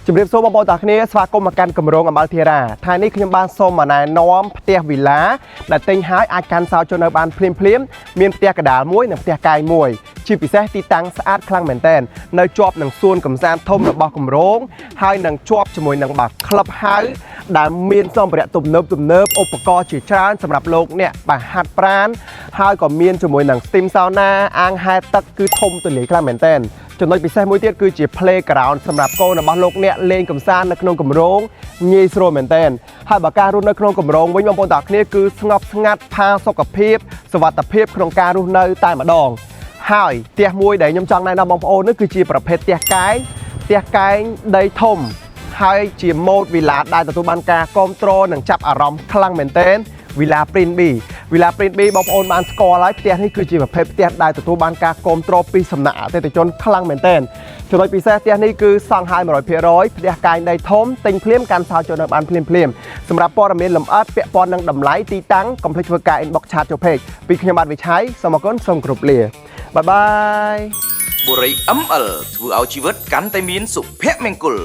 ជំរាបសួរបងប្អូនទាំងគ្នាស្វាគមន៍មកកាន់គម្រោងអំបិលធីរ៉ាថ្ងៃនេះខ្ញុំបានសូមមកណែនាំផ្ទះវីឡាដែលទិញហើយអាចកាន់សោចូលនៅបានភ្លាមមានផ្ទះកណ្ដាលមួយនិងផ្ទះកាយមួយជាពិសេសទីតាំងស្អាតខ្លាំងមែនទែននៅជាប់នឹងសួនកំសាន្តធំរបស់គម្រោងហើយនឹងជាប់ជាមួយនឹងបាក្លឹបហៅដែលមានសម្ភារៈទំនើបឧបករណ៍ជាច្រើនសម្រាប់លោកអ្នកបាទហាត់ប្រាណហើយក៏មានជាមួយនឹង steam sauna អាងហែលទឹកគឺធំទូលាយខ្លាំងមែនទែនចំណុចពិសេសមួយទៀតគឺជា playground សម្រាប់កូនរបស់លោកអ្នកលេងកម្សាន្តនៅក្នុងគម្រោងងាយស្រួលមែនទែនហើយបើការរស់នៅក្នុងគម្រោងវិញបងប្អូនទាំងគ្នាគឺស្ងប់ស្ងាត់ផាសុខភាពសុវត្ថិភាពក្នុងការរស់នៅតែម្ដងហើយផ្ទះមួយដែលខ្ញុំចង់ណែនាំបងប្អូននោះគឺជាប្រភេទផ្ទះកែងដីធំហើយជាម៉ូដវីឡាដែលទទួលបានការគ្រប់គ្រងនិងចាប់អារម្មណ៍ខ្លាំងមែនទែនវីឡា Prince B បងប្អូនបានស្គាល់ហើយផ្ទះនេះគឺជាប្រភេទផ្ទះដែលទទួលបានការគ្រប់គ្រងពីសំណាក់អតិថិជនខ្លាំងមែនទែនចំណុចពិសេសផ្ទះនេះគឺសង់ហើយ 100% ផ្ទះកែងដីធំទិញភ្លាមកាន់សោចូលនៅបានភ្លាមសម្រាប់ព័ត៌មានលម្អិតពាក់ព័ន្ធនឹងតម្លៃទីតាំងកុំភ្លេចធ្វើការ inbox chat ចូល page ពីខ្ញុំបាទវិឆ័យសូមអរគុណសូមគោរពលាបាយបាយ បុរី ML ធ្វើឲ្យជីវិតកាន់តែមានសុភមង្គល